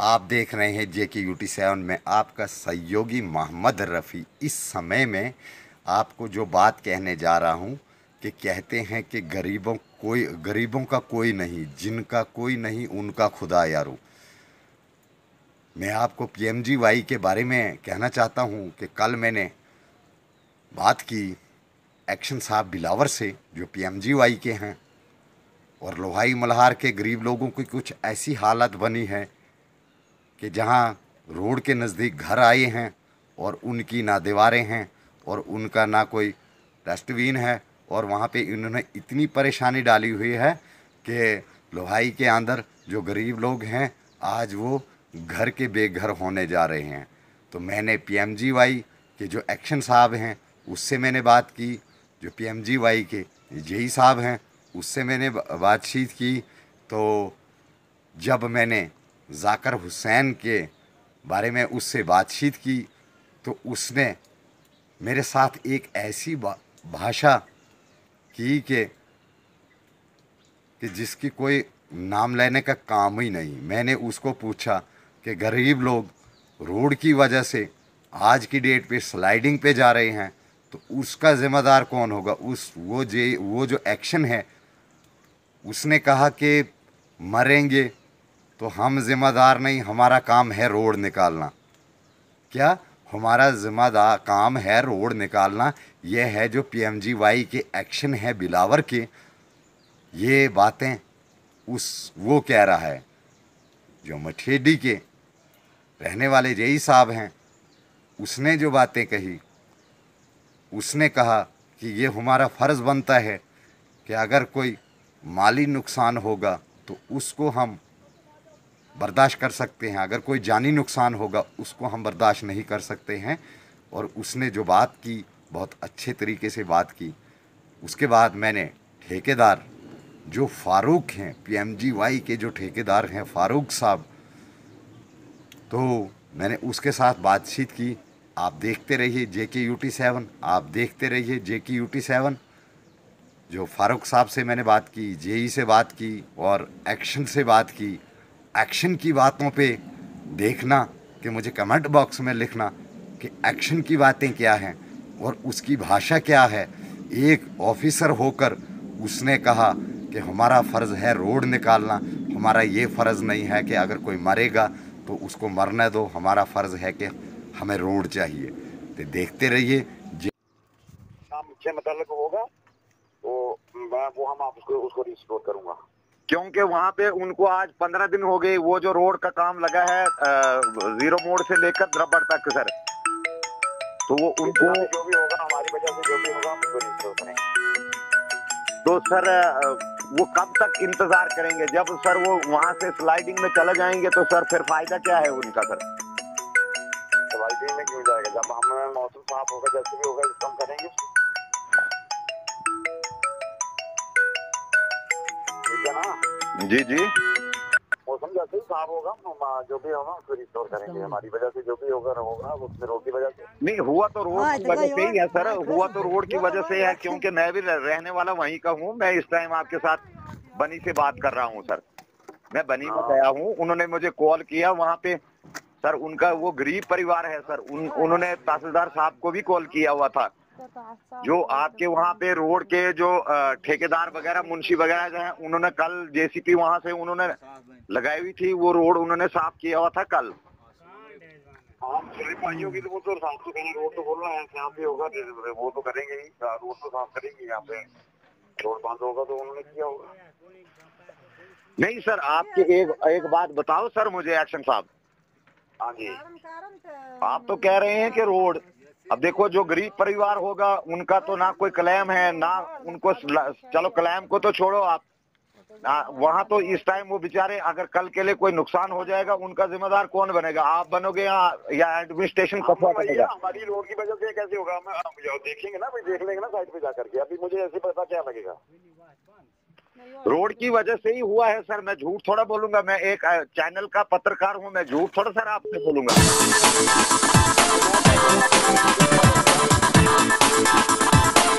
आप देख रहे हैं JK UT7 में आपका सहयोगी मोहम्मद रफ़ी। इस समय में आपको जो बात कहने जा रहा हूं कि कहते हैं कि गरीबों का कोई नहीं, जिनका कोई नहीं उनका खुदा यारो। मैं आपको PMGY के बारे में कहना चाहता हूं कि कल मैंने बात की एक्शन साहब बिलावर से, जो PMGY के हैं, और लोहाई मल्हार के गरीब लोगों की कुछ ऐसी हालत बनी है कि जहां रोड के नज़दीक घर आए हैं और उनकी ना दीवारें हैं और उनका ना कोई डस्टबिन है, और वहां पे इन्होंने इतनी परेशानी डाली हुई है कि लोहाई के अंदर जो गरीब लोग हैं आज वो घर के बेघर होने जा रहे हैं। तो मैंने PMGY के जो एक्शन साहब हैं उससे मैंने बात की, जो PMGY के JE साहब हैं उससे मैंने बातचीत की। तो जब मैंने जाकिर हुसैन के बारे में उससे बातचीत की तो उसने मेरे साथ एक ऐसी भाषा की कि जिसकी कोई नाम लेने का काम ही नहीं। मैंने उसको पूछा कि गरीब लोग रोड की वजह से आज की डेट पे स्लाइडिंग पे जा रहे हैं, तो उसका ज़िम्मेदार कौन होगा? वो जो एक्शन है, उसने कहा कि मरेंगे तो हम ज़िम्मेदार नहीं, हमारा काम है रोड निकालना। क्या हमारा ज़िम्मेदार काम है रोड निकालना? यह है जो PMGY के एक्शन है बिलावर के। ये बातें वो कह रहा है। जो मठेडी के रहने वाले JE साहब हैं उसने जो बातें कही, उसने कहा कि ये हमारा फ़र्ज़ बनता है कि अगर कोई माली नुकसान होगा तो उसको हम बर्दाश्त कर सकते हैं, अगर कोई जानी नुकसान होगा उसको हम बर्दाश्त नहीं कर सकते हैं। और उसने जो बात की बहुत अच्छे तरीके से बात की। उसके बाद मैंने ठेकेदार जो फ़ारूक हैं, PMGY के जो ठेकेदार हैं फ़ारूक साहब, तो मैंने उसके साथ बातचीत की। आप देखते रहिए JK UT7, आप देखते रहिए JK UT7। जो फ़ारूक साहब से मैंने बात की, JE से बात की और एक्शन से बात की। एक्शन की बातों पे देखना कि मुझे कमेंट बॉक्स में लिखना कि एक्शन की बातें क्या हैं और उसकी भाषा क्या है। एक ऑफिसर होकर उसने कहा कि हमारा फ़र्ज़ है रोड निकालना, हमारा ये फ़र्ज़ नहीं है कि अगर कोई मरेगा तो उसको मरने दो, हमारा फ़र्ज़ है कि हमें रोड चाहिए। तो देखते रहिए। मुझसे मतलब होगा वो हम आप उसको रिस्टोर करूंगा, क्योंकि वहाँ पे उनको आज 15 दिन हो गए। वो जो रोड का काम लगा है जीरो मोड़ से लेकर द्रबड़ तक सर, तो वो उनको जो भी होगा हमारी वजह से जो भी होगा हम उसको रिस्टोर करेंगे। तो सर वो कब तक इंतजार करेंगे? जब सर वो वहाँ से स्लाइडिंग में चले जाएंगे तो सर फिर फायदा क्या है उनका? सर स्लाइडिंग में क्यों जाएगा? जब हमें मौसम साफ होगा, जैसे भी होगा हम करेंगे। जी जी, मौसम जैसे ही साफ होगा जो भी होगा उसको रिस्टोर करेंगे। हमारी वजह से जो भी होगा उसमें रोड की वजह से नहीं हुआ, तो रोड की वजह से ही है सर। हुआ तो रोड की वजह से है, क्योंकि मैं भी रहने वाला वहीं का हूँ। मैं इस टाइम आपके साथ बनी से बात कर रहा हूँ सर। मैं बनी में गया हूँ, उन्होंने मुझे कॉल किया वहाँ पे सर। उनका वो गरीब परिवार है सर। उन्होंने तहसीलदार साहब को भी कॉल किया हुआ था। जो आपके वहाँ पे रोड के जो ठेकेदार वगैरह, मुंशी वगैरह जो है, उन्होंने कल JCP वहाँ से उन्होंने लगाई हुई थी। वो रोड उन्होंने साफ किया हुआ था कल। भाइयों की तो वो तो साफ तो करेंगे, रोड तो बोल रहा है यहाँ पे होगा, वो तो करेंगे ही, रोड तो साफ करेंगे। यहाँ पे रोड बंद होगा तो उन्होंने किया होगा। नहीं सर, आपके एक बात बताओ सर मुझे एक्शन साहब। हाँ जी, आप तो कह रहे हैं कि रोड, अब देखो जो गरीब परिवार होगा उनका तो ना कोई क्लेम है ना उनको। चलो क्लेम को तो छोड़ो आप, वहाँ तो इस टाइम वो बेचारे, अगर कल के लिए कोई नुकसान हो जाएगा उनका जिम्मेदार कौन बनेगा? आप बनोगे या एडमिनिस्ट्रेशन कब्जा करेगा? हमारी रोड की वजह से कैसे होगा? हम देखेंगे ना भाई, देख लेंगे ना साइड पे जाकर के। अभी मुझे ऐसे पता क्या लगेगा? रोड की वजह से ही हुआ है सर। मैं झूठ थोड़ा बोलूंगा, मैं एक चैनल का पत्रकार हूं, मैं झूठ थोड़ा सर आपसे बोलूंगा।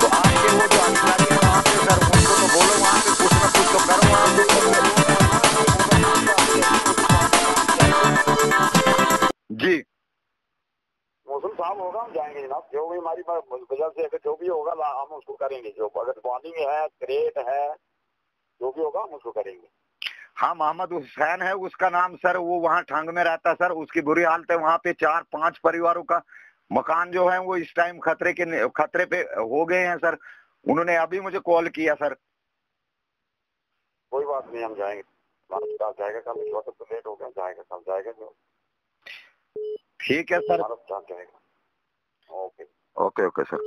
तो आपके वो जो अधिकारी है वहाँ पे सर, उनको तो बोलो वहाँ पे कुछ ना कुछ तो करो वहाँ पे। जो भी हमारी वजह से अगर जो भी होगा हम उसको करेंगे, जो अगर बॉलिंग है, क्रेट है, जो भी होगा हम उसको करेंगे। हाँ, मोहम्मद हुसैन है उसका नाम सर, वो वहाँ ठंग में रहता सर, उसकी बुरी हालत है वहाँ पे। 4-5 परिवारों का मकान जो है वो इस टाइम खतरे पे हो गए हैं सर। उन्होंने अभी मुझे कॉल किया सर। कोई बात नहीं, हम जाएंगे, जाएगा कल, इस वक्त तो लेट हो गया, जाएगा कल, जाएगा जो। ठीक है सर, जाएगा। Okay okay okay sir.